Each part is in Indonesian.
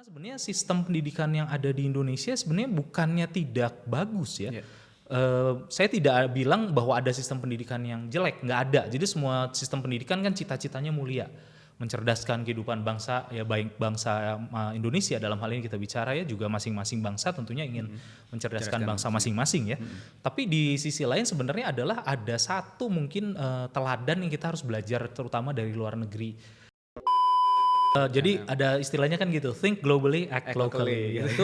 Karena sebenarnya sistem pendidikan yang ada di Indonesia sebenarnya bukannya tidak bagus ya. Iya. Saya tidak bilang bahwa ada sistem pendidikan yang jelek, nggak ada. Jadi semua sistem pendidikan kan cita-citanya mulia, mencerdaskan kehidupan bangsa, ya baik bangsa Indonesia dalam hal ini kita bicara ya, juga masing-masing bangsa tentunya ingin mencerdaskan bangsa masing-masing ya. Tapi di sisi lain sebenarnya adalah ada satu mungkin teladan yang kita harus belajar terutama dari luar negeri. Jadi ada istilahnya kan gitu, think globally, act locally. Gitu. Itu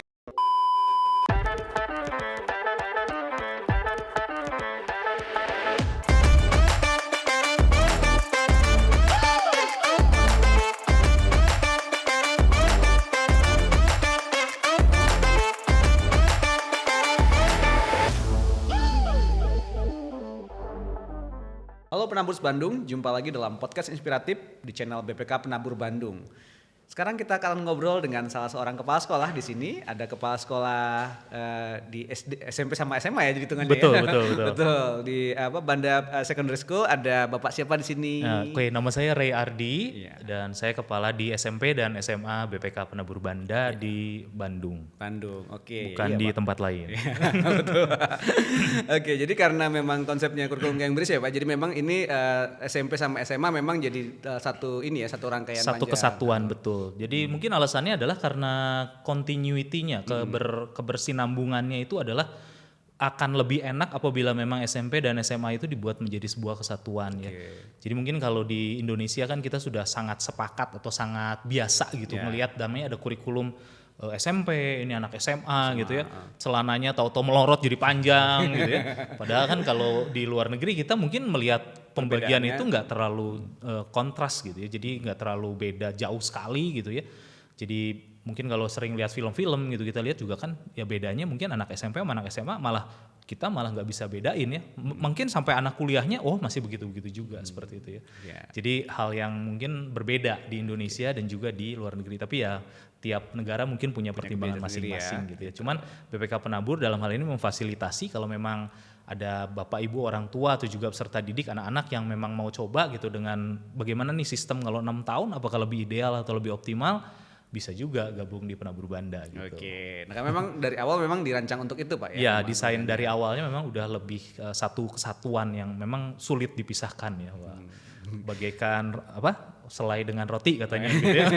Halo Penaburs Bandung, jumpa lagi dalam podcast inspiratif di channel BPK Penabur Bandung. Sekarang kita akan ngobrol dengan salah seorang kepala sekolah di sini. Ada kepala sekolah di SMP sama SMA ya, jadi hitungannya. betul, ya. betul. Betul. Di Banda Secondary School ada Bapak siapa di sini? Oke, nama saya Ray Ardi Iya. dan saya kepala di SMP dan SMA BPK Penabur Banda di Bandung. Bandung. Oke. Bukan Iya, di Pak. tempat lain. Betul. Oke, jadi karena memang konsepnya kurikulum Cambridge ya Pak. Jadi memang ini SMP sama SMA memang jadi satu rangkaian Satu panjang. kesatuan, betul. Jadi mungkin alasannya adalah karena continuity-nya, kebersinambungannya itu adalah akan lebih enak apabila memang SMP dan SMA itu dibuat menjadi sebuah kesatuan ya. Jadi mungkin kalau di Indonesia kan kita sudah sangat sepakat atau sangat biasa gitu melihat namanya ada kurikulum SMP, ini anak SMA gitu ya. Celananya tahu-tahu melorot jadi panjang gitu ya. Padahal kan kalau di luar negeri kita mungkin melihat pembagian itu nggak terlalu kontras gitu ya. Jadi nggak terlalu beda jauh sekali gitu ya. Jadi mungkin kalau sering lihat film-film gitu kita lihat juga kan ya bedanya mungkin anak SMP sama anak SMA kita malah nggak bisa bedain ya. Mungkin sampai anak kuliahnya masih begitu-begitu juga seperti itu ya. Jadi hal yang mungkin berbeda di Indonesia dan juga di luar negeri. Tapi ya tiap negara mungkin punya pertimbangan masing-masing gitu ya. Cuman BPK Penabur dalam hal ini memfasilitasi kalau memang ada bapak ibu orang tua atau juga peserta didik anak-anak yang memang mau coba gitu dengan bagaimana nih sistem kalau 6 tahun apakah lebih ideal atau lebih optimal, bisa juga gabung di Penabur Banda gitu. Oke, nah kan memang dari awal memang dirancang untuk itu Pak ya? Ya desain dari awalnya memang udah lebih satu kesatuan yang memang sulit dipisahkan ya. Wah. Bagaikan selai dengan roti katanya gitu ya.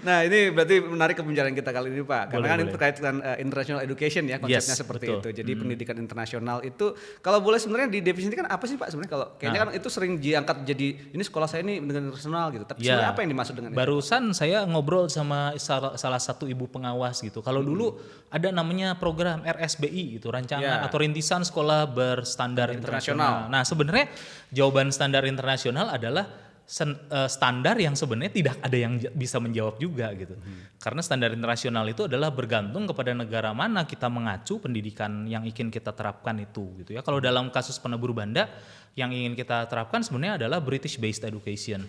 Nah ini berarti menarik pembicaraan kita kali ini Pak, karena kan Boleh. ini terkait dengan international education ya konsepnya Yes, seperti betul. itu. Jadi pendidikan internasional itu kalau boleh sebenarnya didefinisikan apa sih Pak sebenarnya, kalau kayaknya kan itu sering diangkat jadi ini sekolah saya ini pendidikan internasional gitu. Tapi sebenarnya apa yang dimaksud dengan itu? Barusan saya ngobrol sama salah satu ibu pengawas gitu. Kalau dulu ada namanya program RSBI gitu, rancangan atau rintisan sekolah berstandar internasional. Nah, sebenarnya jawaban standar internasional adalah standar yang sebenarnya tidak ada yang bisa menjawab juga gitu. Karena standar internasional itu adalah bergantung kepada negara mana kita mengacu pendidikan yang ingin kita terapkan itu gitu ya. Kalau dalam kasus Penabur Banda yang ingin kita terapkan sebenarnya adalah British based education.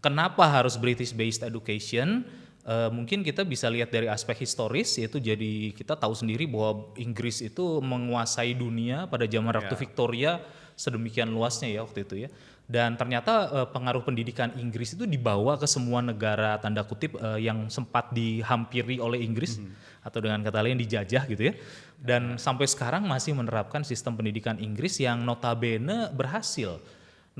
Kenapa harus British based education? Mungkin kita bisa lihat dari aspek historis, yaitu jadi kita tahu sendiri bahwa Inggris itu menguasai dunia pada zaman Ratu Victoria sedemikian luasnya ya waktu itu ya. Dan ternyata pengaruh pendidikan Inggris itu dibawa ke semua negara tanda kutip yang sempat dihampiri oleh Inggris atau dengan kata lain dijajah gitu ya. Dan sampai sekarang masih menerapkan sistem pendidikan Inggris yang notabene berhasil.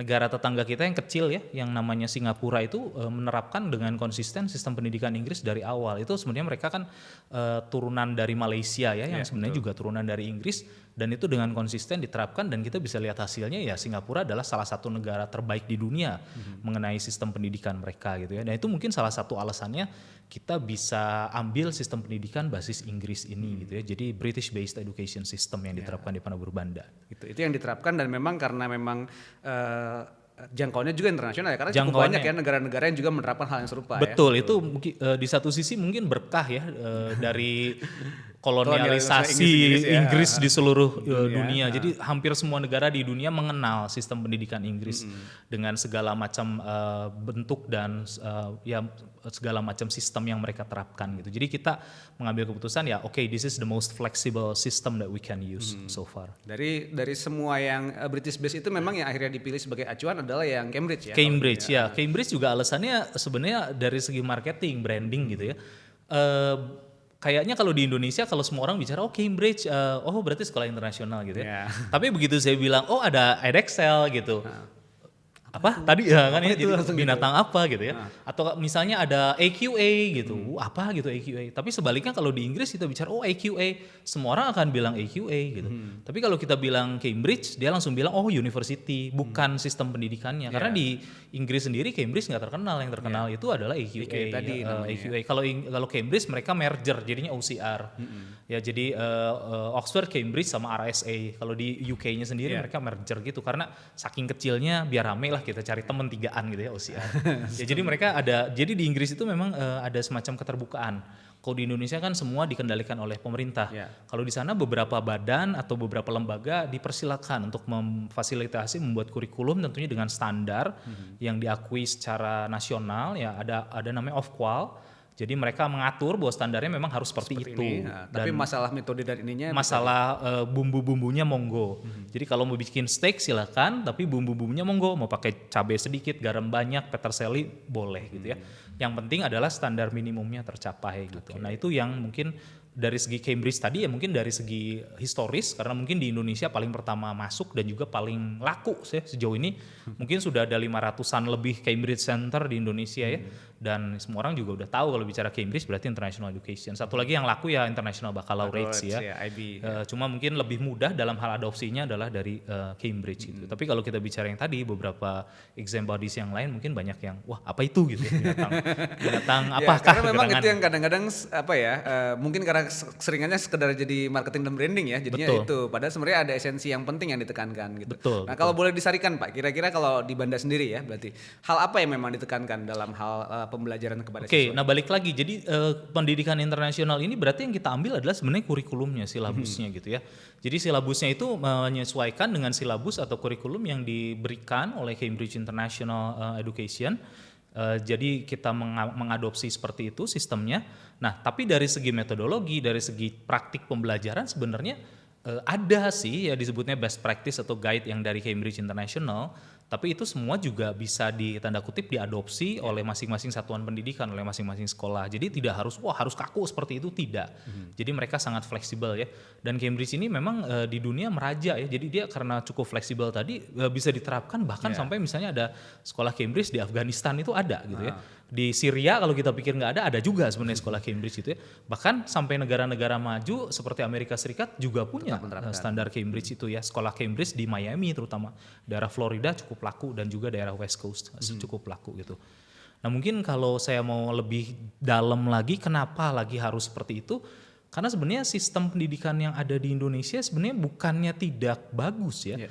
Negara tetangga kita yang kecil ya, yang namanya Singapura itu menerapkan dengan konsisten sistem pendidikan Inggris dari awal. Itu sebenarnya mereka kan turunan dari Malaysia ya, yang sebenarnya juga turunan dari Inggris, dan itu dengan konsisten diterapkan dan kita bisa lihat hasilnya ya. Singapura adalah salah satu negara terbaik di dunia mengenai sistem pendidikan mereka gitu ya. Dan itu mungkin salah satu alasannya kita bisa ambil sistem pendidikan basis Inggris ini gitu ya. Jadi British based education system yang diterapkan di Penabur Banda. Itu yang diterapkan dan memang karena memang jangkauannya juga internasional ya, karena cukup Jangkauannya. banyak ya negara-negara yang juga menerapkan hal yang serupa. Betul, itu mungkin di satu sisi mungkin berkah ya dari kolonialisasi Inggris di seluruh dunia. Jadi hampir semua negara di dunia mengenal sistem pendidikan Inggris dengan segala macam bentuk dan segala macam sistem yang mereka terapkan gitu. Jadi kita mengambil keputusan ya, this is the most flexible system that we can use so far. Dari semua yang British based itu memang yang akhirnya dipilih sebagai acuan adalah yang Cambridge ya. Cambridge ya. Cambridge juga alasannya sebenarnya dari segi marketing, branding gitu ya. eh, kayaknya kalau di Indonesia kalau semua orang bicara Cambridge, oh berarti sekolah internasional gitu ya. Tapi begitu saya bilang ada Edexcel gitu. Apa tadi ya kan ya, jadi binatang gitu. Apa gitu ya, atau misalnya ada AQA gitu, apa gitu AQA. Tapi sebaliknya kalau di Inggris kita bicara AQA, semua orang akan bilang AQA gitu. Tapi kalau kita bilang Cambridge, dia langsung bilang university, bukan sistem pendidikannya. Karena di Inggris sendiri Cambridge nggak terkenal, yang terkenal itu adalah AQA tadi. AQA. Kalau Cambridge mereka merger, jadinya OCR. Ya jadi Oxford, Cambridge sama RSA. Kalau di UK-nya sendiri mereka merger gitu, karena saking kecilnya biar rame lah kita cari temen 3an gitu ya OCR. Ya jadi mereka jadi di Inggris itu memang ada semacam keterbukaan. Kalau di Indonesia kan semua dikendalikan oleh pemerintah. Kalau di sana beberapa badan atau beberapa lembaga dipersilakan untuk memfasilitasi membuat kurikulum tentunya dengan standar yang diakui secara nasional, ya ada namanya Ofqual. Jadi mereka mengatur bahwa standarnya memang harus seperti itu. Tapi masalah metode dan ininya, masalah bumbu-bumbunya monggo. Jadi kalau mau bikin steak silakan, tapi bumbu-bumbunya monggo. Mau pakai cabai sedikit, garam banyak, peterseli boleh gitu ya. Yang penting adalah standar minimumnya tercapai gitu. Nah itu yang mungkin dari segi Cambridge tadi ya, mungkin dari segi historis, karena mungkin di Indonesia paling pertama masuk dan juga paling laku sejauh ini. Mungkin sudah ada 500-an lebih Cambridge Center di Indonesia ya, dan semua orang juga udah tahu kalau bicara Cambridge berarti International Education. Satu lagi yang laku ya International Baccalaureate ya, IB. Cuma mungkin lebih mudah dalam hal adopsinya adalah dari Cambridge gitu. Tapi kalau kita bicara yang tadi, beberapa exam bodies yang lain mungkin banyak yang wah apa itu gitu ya, binatang apakah karena memang itu yang kadang-kadang mungkin karena seringannya sekedar jadi marketing dan branding ya, jadinya itu. Padahal sebenarnya ada esensi yang penting yang ditekankan gitu. Nah kalau boleh disarikan Pak, kira-kira kalau di Banda sendiri ya, berarti hal apa yang memang ditekankan dalam hal pembelajaran kepada siswa? Nah balik lagi, jadi pendidikan internasional ini berarti yang kita ambil adalah sebenarnya kurikulumnya, silabusnya gitu ya. Jadi silabusnya itu menyesuaikan dengan silabus atau kurikulum yang diberikan oleh Cambridge International Education. Jadi kita mengadopsi seperti itu sistemnya. Nah, tapi dari segi metodologi, dari segi praktik pembelajaran sebenarnya ada sih ya disebutnya best practice atau guide yang dari Cambridge International. Tapi itu semua juga bisa ditanda kutip diadopsi oleh masing-masing satuan pendidikan, oleh masing-masing sekolah. Jadi tidak harus kaku seperti itu, tidak. Jadi mereka sangat fleksibel ya. Dan Cambridge ini memang di dunia meraja ya. Jadi dia karena cukup fleksibel tadi bisa diterapkan bahkan sampai misalnya ada sekolah Cambridge di Afghanistan itu ada gitu ya. Di Syria kalau kita pikir nggak ada juga sebenarnya sekolah Cambridge itu ya. Bahkan sampai negara-negara maju seperti Amerika Serikat juga punya standar Cambridge itu ya. Sekolah Cambridge di Miami terutama, daerah Florida cukup laku, dan juga daerah West Coast cukup laku gitu. Nah mungkin kalau saya mau lebih dalam lagi kenapa lagi harus seperti itu, karena sebenarnya sistem pendidikan yang ada di Indonesia sebenarnya bukannya tidak bagus ya.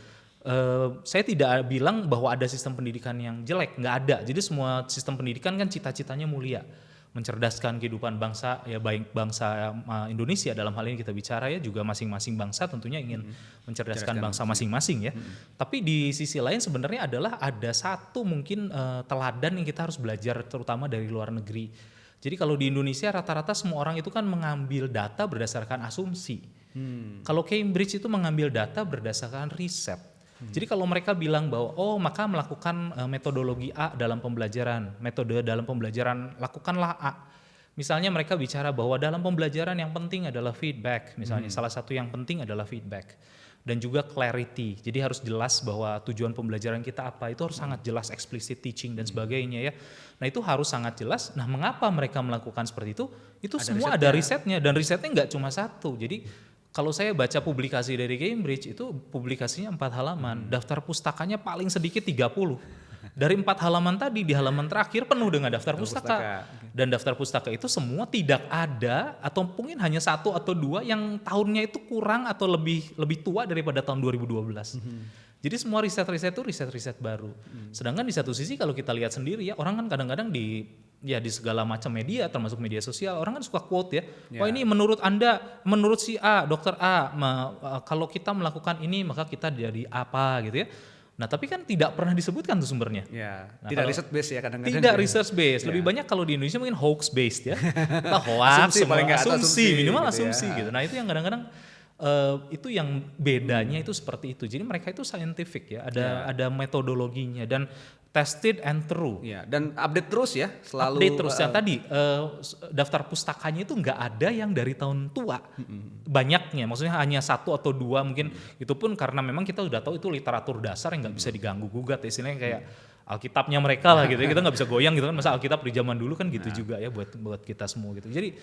Saya tidak bilang bahwa ada sistem pendidikan yang jelek, nggak ada. Jadi semua sistem pendidikan kan cita-citanya mulia, mencerdaskan kehidupan bangsa ya, baik bangsa Indonesia dalam hal ini kita bicara ya, juga masing-masing bangsa tentunya ingin mencerdaskan bangsa masing-masing ya. Tapi di sisi lain sebenarnya adalah ada satu mungkin teladan yang kita harus belajar terutama dari luar negeri. Jadi kalau di Indonesia rata-rata semua orang itu kan mengambil data berdasarkan asumsi. Kalau Cambridge itu mengambil data berdasarkan riset. Jadi kalau mereka bilang bahwa maka melakukan metodologi A dalam pembelajaran, metode dalam pembelajaran lakukanlah A. Misalnya mereka bicara bahwa dalam pembelajaran yang penting adalah feedback, misalnya salah satu yang penting adalah feedback. Dan juga clarity, jadi harus jelas bahwa tujuan pembelajaran kita apa, itu harus sangat jelas, explicit teaching dan sebagainya ya. Nah itu harus sangat jelas. Nah mengapa mereka melakukan seperti itu? Itu semua ada risetnya, dan risetnya nggak cuma satu. Jadi kalau saya baca publikasi dari Cambridge itu publikasinya 4 halaman, daftar pustakanya paling sedikit 30. Dari 4 halaman tadi, di halaman terakhir penuh dengan daftar pustaka. Dan daftar pustaka itu semua tidak ada atau mungkin hanya 1 atau 2 yang tahunnya itu kurang atau lebih tua daripada tahun 2012. Jadi semua riset-riset itu riset-riset baru. Sedangkan di satu sisi kalau kita lihat sendiri ya, orang kan kadang-kadang di segala macam media termasuk media sosial orang kan suka quote ya. Wah ini menurut Anda, menurut si A, dokter A, kalau kita melakukan ini maka kita jadi apa gitu ya. Nah tapi kan tidak pernah disebutkan tuh sumbernya. Nah, tidak research based ya kadang-kadang. Tidak research based, lebih banyak kalau di Indonesia mungkin hoax based ya. Kita hoax, asumsi, minimal asumsi gitu. Nah itu yang kadang-kadang itu yang bedanya itu seperti itu. Jadi mereka itu scientific ya, ada metodologinya, dan tested and true. Ya, dan update terus ya, selalu Update terus. Yang tadi daftar pustakanya itu nggak ada yang dari tahun tua. Banyaknya, maksudnya hanya 1 atau 2 mungkin. Itu pun karena memang kita udah tahu itu literatur dasar yang nggak bisa diganggu gugat. Istilahnya kayak Alkitabnya mereka lah gitu. Kita nggak bisa goyang gitu kan. Masa Alkitab di zaman dulu kan gitu juga ya buat kita semua gitu. Jadi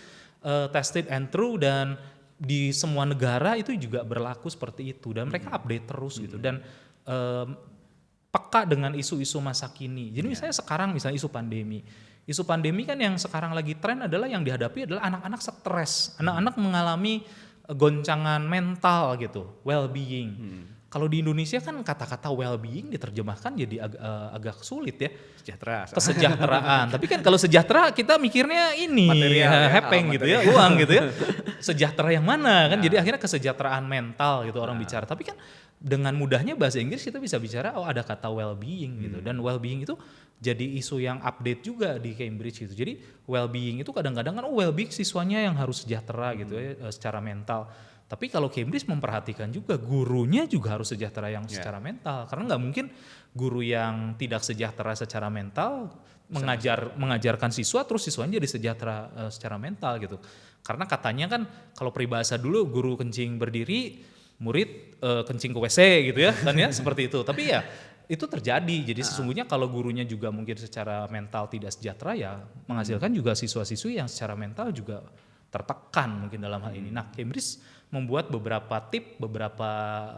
tested and true, dan di semua negara itu juga berlaku seperti itu, dan mereka update terus gitu. Dan peka dengan isu-isu masa kini. Jadi misalnya sekarang misalnya isu pandemi. Isu pandemi kan yang sekarang lagi tren adalah yang dihadapi adalah anak-anak stres. Anak-anak mengalami goncangan mental gitu, well-being. Kalau di Indonesia kan kata-kata well-being diterjemahkan jadi agak sulit ya. Kesejahteraan. Tapi kan kalau sejahtera kita mikirnya ini hepeng gitu ya, uang gitu ya. Sejahtera yang mana kan? Jadi akhirnya kesejahteraan mental gitu orang bicara. Tapi kan dengan mudahnya bahasa Inggris kita bisa bicara ada kata well-being gitu, dan well-being itu jadi isu yang update juga di Cambridge gitu. Jadi well-being itu kadang-kadang kan well-being siswanya yang harus sejahtera gitu ya secara mental. Tapi kalau Cambridge memperhatikan juga gurunya juga harus sejahtera yang secara mental, karena nggak mungkin guru yang tidak sejahtera secara mental mengajarkan siswa terus siswanya jadi sejahtera secara mental gitu. Karena katanya kan kalau peribahasa dulu guru kencing berdiri, murid kencing ke WC gitu ya kan ya seperti itu. Tapi ya itu terjadi. Jadi sesungguhnya kalau gurunya juga mungkin secara mental tidak sejahtera, ya menghasilkan juga siswa-siswi yang secara mental juga tertekan mungkin dalam hal ini. Nah, Cambridge membuat beberapa beberapa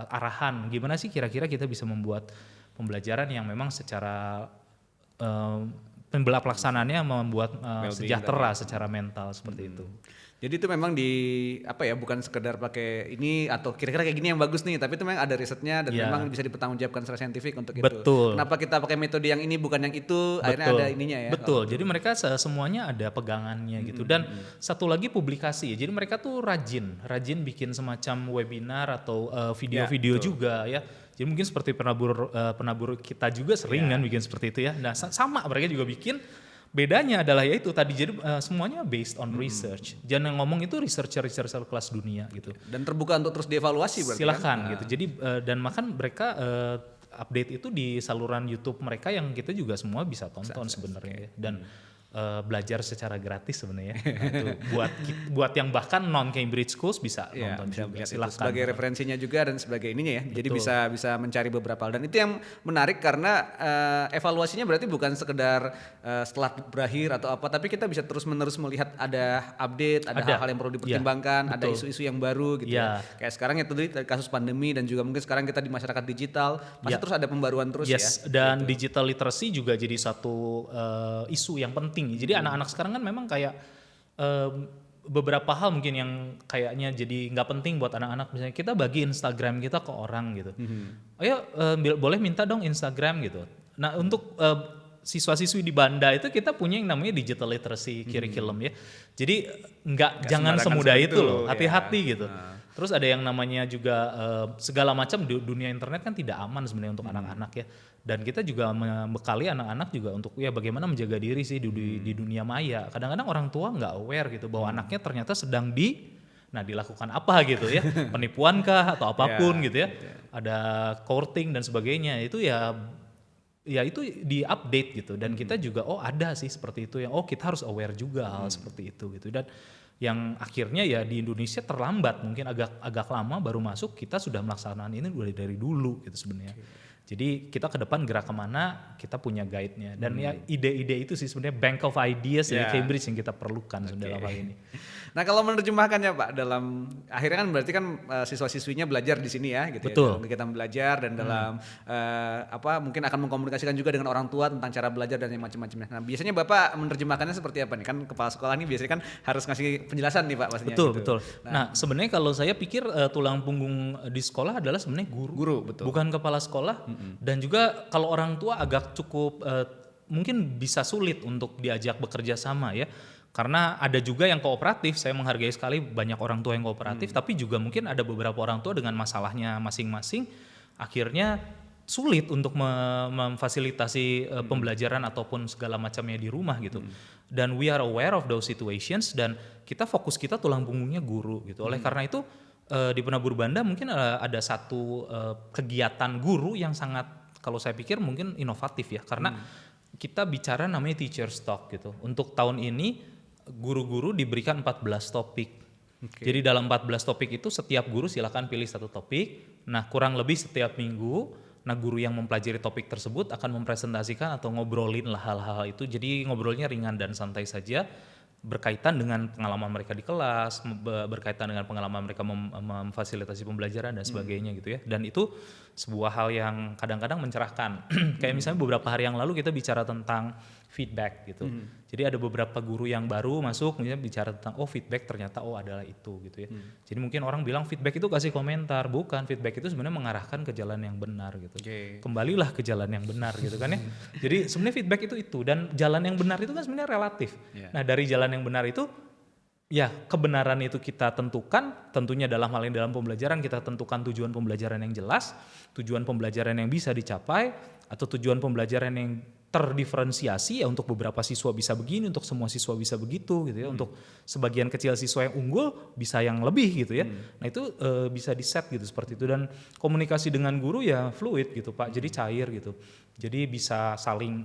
arahan gimana sih kira-kira kita bisa membuat pembelajaran yang memang secara pelaksanaannya membuat sejahtera secara mental seperti itu. Jadi itu memang bukan sekedar pakai ini atau kira-kira kayak gini yang bagus nih, tapi itu memang ada risetnya dan memang bisa dipertanggungjawabkan secara saintifik untuk itu. Kenapa kita pakai metode yang ini bukan yang itu, akhirnya ada ininya ya. Betul, jadi mereka semuanya ada pegangannya gitu. Dan satu lagi publikasi, jadi mereka tuh rajin bikin semacam webinar atau video-video juga ya. Jadi mungkin seperti penabur kita juga sering kan bikin seperti itu ya. Nah sama mereka juga bikin. Bedanya adalah yaitu tadi, jadi semuanya based on research. Jangan ngomong itu researcher kelas dunia gitu. Dan terbuka untuk terus dievaluasi berarti. Silakan gitu. Jadi dan makan mereka update itu di saluran YouTube mereka yang kita juga semua bisa tonton sebenarnya. Dan belajar secara gratis sebenarnya. Nah, itu buat yang bahkan non Cambridge Schools bisa nonton juga. Silakan. Sebagai referensinya juga dan sebagai ininya ya. Jadi bisa mencari beberapa hal, dan itu yang menarik karena evaluasinya berarti bukan sekedar setelah berakhir atau apa, tapi kita bisa terus-menerus melihat ada update, ada hal-hal yang perlu dipertimbangkan, ada isu-isu yang baru gitu ya. Kayak sekarang ya tadi kasus pandemi, dan juga mungkin sekarang kita di masyarakat digital pasti terus ada pembaruan terus ya. Dan digital literacy juga jadi satu isu yang penting. Jadi anak-anak sekarang kan memang kayak beberapa hal mungkin yang kayaknya jadi nggak penting buat anak-anak. Misalnya kita bagi Instagram kita ke orang gitu. Ayo boleh minta dong Instagram gitu. Nah untuk siswa-siswi di Banda itu kita punya yang namanya digital literacy curriculum ya. Jadi jangan semudah itu loh, hati-hati gitu. Terus ada yang namanya juga segala macam dunia internet kan tidak aman sebenarnya untuk anak-anak ya. Dan kita juga membekali anak-anak juga untuk ya bagaimana menjaga diri sih di dunia maya. Kadang-kadang orang tua nggak aware gitu bahwa anaknya ternyata sedang dilakukan apa gitu ya, penipuan kah atau apapun gitu ya. Ada courting dan sebagainya, itu ya itu di-update gitu. Dan kita juga ada sih seperti itu, yang kita harus aware juga hal seperti itu gitu. Dan yang akhirnya ya di Indonesia terlambat, mungkin agak lama baru masuk, kita sudah melaksanakan ini dari dulu gitu sebenarnya. Jadi kita ke depan gerak kemana, kita punya guide-nya. Dan ya ide-ide itu sih sebenarnya bank of ideas dari Cambridge yang kita perlukan dalam hal ini. Nah kalau menerjemahkannya Pak, dalam akhirnya kan berarti kan siswa-siswinya belajar di sini ya gitu. Betul. Ya. Kita belajar dan dalam mungkin akan mengkomunikasikan juga dengan orang tua tentang cara belajar dan yang macam-macamnya. Nah biasanya Bapak menerjemahkannya seperti apa nih? Kan kepala sekolah ini biasanya kan harus ngasih penjelasan nih Pak pastinya. Betul, gitu. betul. Nah sebenarnya kalau saya pikir tulang punggung di sekolah adalah sebenarnya guru. Betul. Bukan kepala sekolah. Dan juga kalau orang tua agak cukup mungkin bisa sulit untuk diajak bekerja sama ya. Karena ada juga yang kooperatif, saya menghargai sekali banyak orang tua yang kooperatif, tapi juga mungkin ada beberapa orang tua dengan masalahnya masing-masing, akhirnya sulit untuk memfasilitasi pembelajaran ataupun segala macamnya di rumah gitu. Dan we are aware of those situations, dan kita tulang punggungnya guru gitu. Oleh karena itu di Penabur Banda mungkin ada satu kegiatan guru yang sangat kalau saya pikir mungkin inovatif ya, karena kita bicara namanya teacher stock gitu. Untuk tahun ini guru-guru diberikan 14 topik. Jadi dalam 14 topik itu setiap guru silakan pilih satu topik. Nah, kurang lebih setiap minggu, guru yang mempelajari topik tersebut akan mempresentasikan atau ngobrolin lah hal-hal itu. Jadi ngobrolnya ringan dan santai saja, berkaitan dengan pengalaman mereka di kelas, berkaitan dengan pengalaman mereka memfasilitasi pembelajaran dan sebagainya gitu ya. Dan itu sebuah hal yang kadang-kadang mencerahkan. Kayak misalnya beberapa hari yang lalu kita bicara tentang feedback gitu. Jadi ada beberapa guru yang baru masuk misalnya bicara tentang feedback ternyata adalah itu gitu ya. Jadi mungkin orang bilang feedback itu kasih komentar, bukan, feedback itu sebenarnya mengarahkan ke jalan yang benar gitu. Kembalilah ke jalan yang benar gitu kan ya. Jadi sebenarnya feedback itu dan jalan yang benar itu kan sebenarnya relatif. Nah, dari jalan yang benar itu ya kebenaran itu kita tentukan, tentunya dalam hal ini dalam pembelajaran kita tentukan tujuan pembelajaran yang jelas, tujuan pembelajaran yang bisa dicapai, atau tujuan pembelajaran yang terdiferensiasi ya, untuk beberapa siswa bisa begini, untuk semua siswa bisa begitu gitu ya, untuk sebagian kecil siswa yang unggul bisa yang lebih gitu ya. Nah itu bisa di set gitu seperti itu, dan komunikasi dengan guru ya fluid gitu Pak, jadi cair gitu. Jadi bisa saling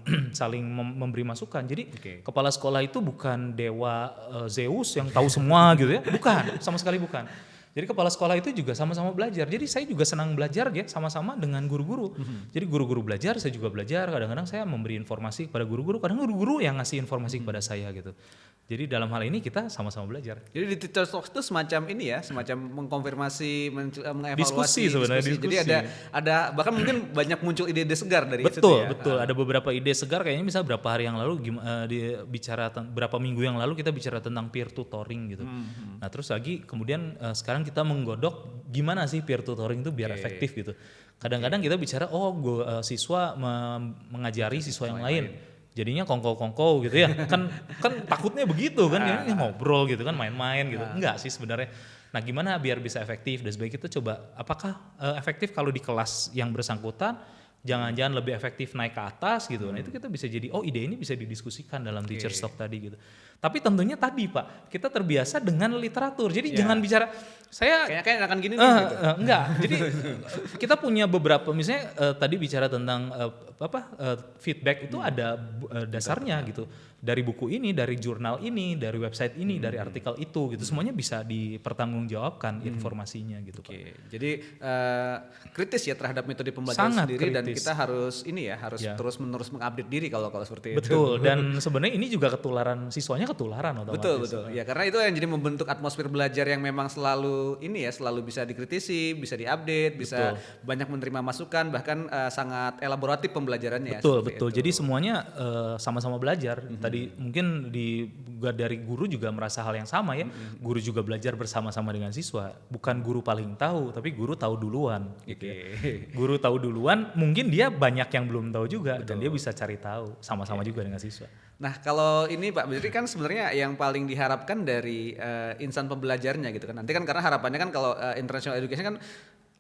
memberi masukan. Jadi kepala sekolah itu bukan dewa Zeus yang tahu semua gitu ya, bukan, sama sekali bukan. Jadi kepala sekolah itu juga sama-sama belajar. Jadi saya juga senang belajar ya sama-sama dengan guru-guru. Jadi guru-guru belajar, saya juga belajar. Kadang-kadang saya memberi informasi kepada guru-guru, kadang guru-guru yang ngasih informasi kepada saya gitu. Jadi dalam hal ini kita sama-sama belajar. Jadi di Teacher Talks itu semacam ini ya, semacam mengkonfirmasi, mengevaluasi, diskusi sebenarnya. Jadi ada bahkan mungkin banyak muncul ide-ide segar dari situ ya. Betul. Ada beberapa ide segar, kayaknya misalnya berapa hari yang lalu berapa minggu yang lalu kita bicara tentang peer tutoring gitu. Nah terus lagi kemudian sekarang kita menggodok gimana sih peer tutoring itu biar efektif gitu. Kadang-kadang kita bicara siswa mengajari siswa yang lain. Jadinya kongko-kongko gitu ya. kan takutnya begitu kan, ya ngobrol gitu kan, main-main gitu. Enggak sih sebenarnya. Nah, gimana biar bisa efektif? Dan sebaik itu coba apakah efektif kalau di kelas yang bersangkutan, jangan-jangan lebih efektif naik ke atas gitu. Nah, itu kita bisa jadi ide ini bisa didiskusikan dalam teacher talk tadi gitu. Tapi tentunya tadi Pak, kita terbiasa dengan literatur. Jadi jangan bicara saya kayak akan gini gitu. Enggak. Jadi kita punya beberapa, misalnya tadi bicara tentang feedback itu ada dasarnya gitu. Dari buku ini, dari jurnal ini, dari website ini, dari artikel itu gitu. Semuanya bisa dipertanggungjawabkan informasinya gitu Pak. Jadi kritis ya terhadap metode pembelajaran sangat sendiri, kritis. dan kita harus terus-menerus mengupdate diri kalau seperti itu. Betul, dan sebenarnya ini juga siswanya ketularan otomatis. Betul. Ya karena itu yang jadi membentuk atmosfer belajar yang memang selalu bisa dikritisi, bisa diupdate, bisa banyak menerima masukan, bahkan sangat elaboratif pembelajarannya. Betul. Jadi semuanya sama-sama belajar. Tadi mungkin dari guru juga merasa hal yang sama ya. Guru juga belajar bersama-sama dengan siswa. Bukan guru paling tahu, tapi guru tahu duluan. Gitu ya. Guru tahu duluan, mungkin dia banyak yang belum tahu juga, dan dia bisa cari tahu sama-sama juga dengan siswa. Nah kalau ini Pak, berarti kan sebenarnya yang paling diharapkan dari insan pembelajarnya gitu kan. Nanti kan karena harapannya kan kalau international education kan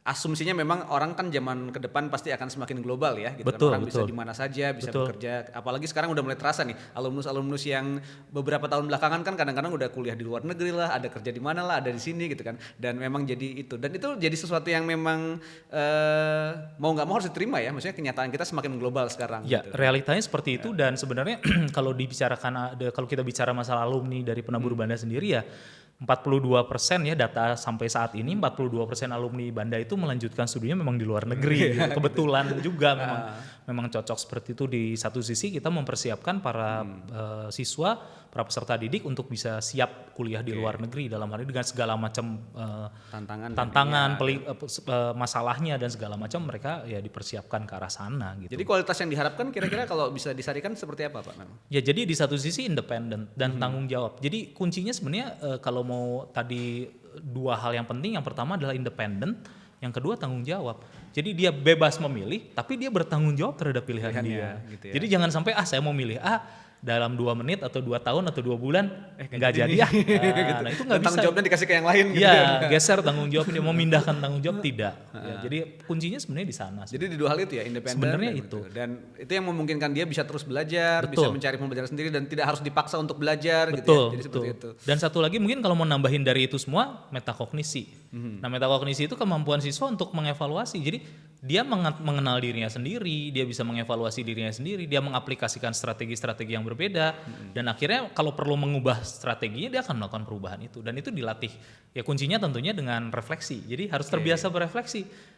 asumsinya memang orang kan zaman ke depan pasti akan semakin global ya gitu kan. Orang bisa di mana saja, bisa bekerja. Apalagi sekarang udah mulai terasa nih alumnus yang beberapa tahun belakangan kan kadang-kadang udah kuliah di luar negeri lah, ada kerja di mana lah, ada di sini gitu kan. Dan memang jadi itu. Dan itu jadi sesuatu yang memang mau nggak mau harus diterima ya. Maksudnya kenyataan kita semakin global sekarang. Ya, gitu. realitanya seperti itu. Dan sebenarnya kalau kita bicara masalah alumni dari Penabur Banda sendiri ya, 42% ya data sampai saat ini, 42% alumni Banda itu melanjutkan studinya memang di luar negeri. Gitu. Kebetulan juga memang cocok seperti itu. Di satu sisi kita mempersiapkan para siswa, para peserta didik untuk bisa siap kuliah di luar negeri, dalam hal ini dengan segala macam tantangan, masalahnya dan segala macam, mereka ya dipersiapkan ke arah sana gitu. Jadi kualitas yang diharapkan kira-kira kalau bisa disarikan seperti apa Pak? Ya jadi di satu sisi independen dan tanggung jawab. Jadi kuncinya sebenarnya kalau mau tadi dua hal yang penting, yang pertama adalah independen, yang kedua tanggung jawab. Jadi dia bebas memilih, tapi dia bertanggung jawab terhadap pilihan dia. Gitu ya. Jadi jangan sampai saya mau milih dalam 2 menit atau 2 tahun atau 2 bulan nggak jadi ya. Nah itu nggak bisa. Tanggung jawabnya dikasih ke yang lain. Gitu ya, geser tanggung jawab, dia mau mindahkan tanggung jawab tidak. Jadi kuncinya sebenarnya di sana. Jadi di dua hal itu ya, independen. Sebenarnya itu. Dan itu yang memungkinkan dia bisa terus belajar, bisa mencari pembelajaran sendiri dan tidak harus dipaksa untuk belajar. Gitu ya. Jadi seperti itu. Dan satu lagi mungkin kalau mau nambahin dari itu semua, metakognisi. Nah metakognisi itu kemampuan siswa untuk mengevaluasi. Jadi dia mengenal dirinya sendiri, dia bisa mengevaluasi dirinya sendiri, dia mengaplikasikan strategi-strategi yang berbeda, dan akhirnya kalau perlu mengubah strateginya dia akan melakukan perubahan itu, dan itu dilatih. Ya kuncinya tentunya dengan refleksi. Jadi harus terbiasa berefleksi.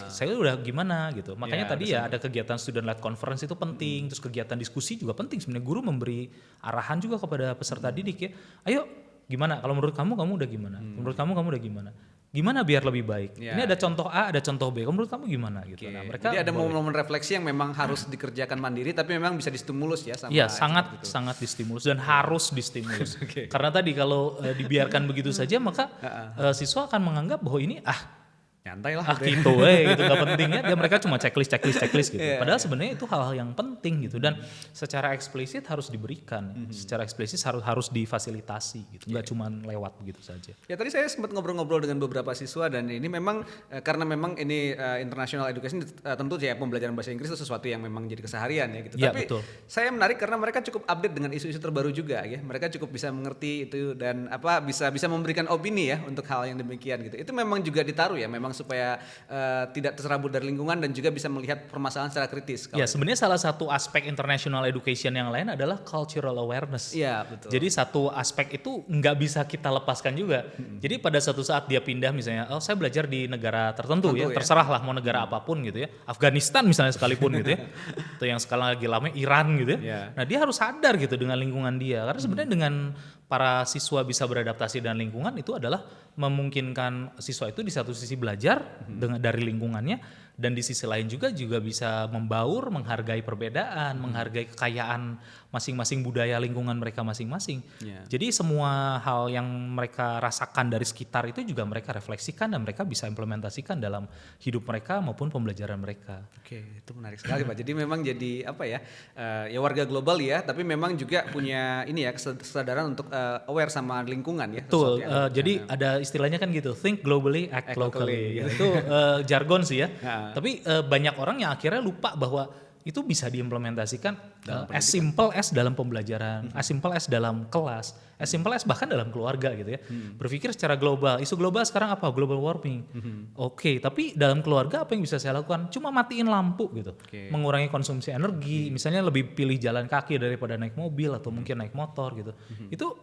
Saya udah gimana gitu. Makanya tadi ya ada kegiatan student-led conference itu penting, terus kegiatan diskusi juga penting. Sebenarnya guru memberi arahan juga kepada peserta didik ya. Ayo gimana? Kalau menurut kamu udah gimana? Menurut kamu udah gimana? Gimana biar lebih baik? Ini ada contoh A, ada contoh B. Menurut kamu gimana gitu? Nah, mereka jadi ada momen-momen refleksi yang memang harus dikerjakan mandiri, tapi memang bisa distimulus ya sama. Iya, sangat distimulus dan harus distimulus. Karena tadi kalau dibiarkan begitu saja, maka siswa akan menganggap bahwa ini nyantai lah gitu nggak penting ya, dia mereka cuma checklist gitu. Padahal sebenarnya itu hal-hal yang penting gitu, dan secara eksplisit harus diberikan, secara eksplisit harus difasilitasi gitu, nggak cuma lewat begitu saja. Ya tadi saya sempat ngobrol-ngobrol dengan beberapa siswa, dan ini memang karena memang ini international education, tentu ya pembelajaran bahasa Inggris itu sesuatu yang memang jadi keseharian ya gitu. Tapi betul. Saya menarik karena mereka cukup update dengan isu-isu terbaru juga ya, mereka cukup bisa mengerti itu dan bisa memberikan opini ya untuk hal yang demikian gitu. Itu memang juga ditaruh ya, memang supaya tidak terserabut dari lingkungan dan juga bisa melihat permasalahan secara kritis. Ya sebenarnya salah satu aspek international education yang lain adalah cultural awareness. Iya betul. Jadi satu aspek itu nggak bisa kita lepaskan juga. Jadi pada suatu saat dia pindah misalnya, saya belajar di negara tertentu ya, terserah lah mau negara apapun gitu ya, Afghanistan misalnya sekalipun gitu ya, atau yang sekarang lagi lama Iran gitu ya. Nah dia harus sadar gitu dengan lingkungan dia, karena sebenarnya dengan para siswa bisa beradaptasi dengan lingkungan itu adalah memungkinkan siswa itu di satu sisi belajar dari lingkungannya, dan di sisi lain juga bisa membaur, menghargai perbedaan, menghargai kekayaan masing-masing budaya lingkungan mereka masing-masing. Jadi semua hal yang mereka rasakan dari sekitar itu juga mereka refleksikan dan mereka bisa implementasikan dalam hidup mereka maupun pembelajaran mereka. Oke, itu menarik sekali Pak. Jadi memang jadi ya warga global ya, tapi memang juga punya ini ya kesadaran untuk aware sama lingkungan ya. Betul. Jadi ada istilahnya kan gitu, think globally, act locally. Itu jargon sih ya. Tapi banyak orang yang akhirnya lupa bahwa itu bisa diimplementasikan as simple as dalam pembelajaran, as simple as dalam kelas, as simple as bahkan dalam keluarga gitu ya. Berpikir secara global. Isu global sekarang apa? Global warming. Oke, tapi dalam keluarga apa yang bisa saya lakukan? Cuma matiin lampu gitu. Mengurangi konsumsi energi, misalnya lebih pilih jalan kaki daripada naik mobil atau mungkin naik motor gitu. Itu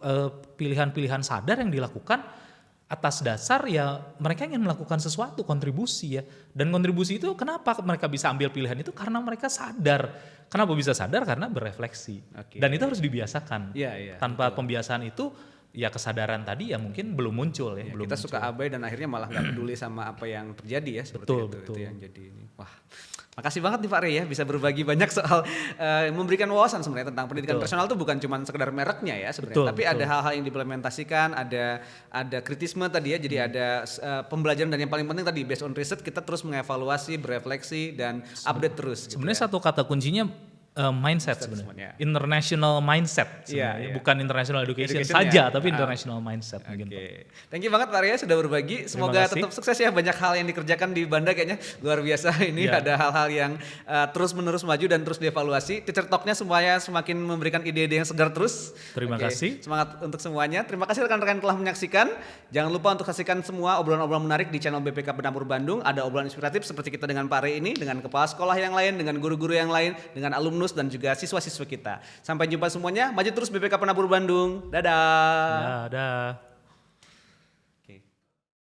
pilihan-pilihan sadar yang dilakukan atas dasar ya mereka ingin melakukan sesuatu, kontribusi ya. Dan kontribusi itu kenapa mereka bisa ambil pilihan itu? Karena mereka sadar. Kenapa bisa sadar? Karena berefleksi. Dan itu harus dibiasakan. Tanpa pembiasaan itu ya kesadaran tadi ya mungkin belum muncul ya. Kita suka abai dan akhirnya malah nggak peduli sama apa yang terjadi ya. Betul. Itu yang jadi ini. Wah, makasih banget nih Pak Rey ya bisa berbagi banyak soal memberikan wawasan sebenarnya tentang pendidikan personal itu bukan cuma sekedar mereknya ya sebenarnya, tapi ada hal-hal yang diimplementasikan, ada kritisme tadi ya, jadi ada pembelajaran, dan yang paling penting tadi based on research, kita terus mengevaluasi, berefleksi dan update terus. Sebenarnya satu kata kuncinya mindset sebenarnya. International mindset sebenarnya. Bukan international education saja, tapi international mindset. Thank you banget Pak Arya sudah berbagi. Semoga tetap sukses ya, banyak hal yang dikerjakan di Banda kayaknya luar biasa ini. Ada hal-hal yang terus menerus maju dan terus dievaluasi. Teacher Talk-nya semuanya semakin memberikan ide-ide yang segar terus. Terima kasih. Semangat untuk semuanya. Terima kasih rekan-rekan telah menyaksikan. Jangan lupa untuk saksikan semua obrolan-obrolan menarik di channel BPK Penabur Bandung. Ada obrolan inspiratif seperti kita dengan Pak Arya ini, dengan kepala sekolah yang lain, dengan guru-guru yang lain, dengan alumnus dan juga siswa-siswa kita. Sampai jumpa semuanya. Maju terus BPK Penabur Bandung. Dadah. Dadah.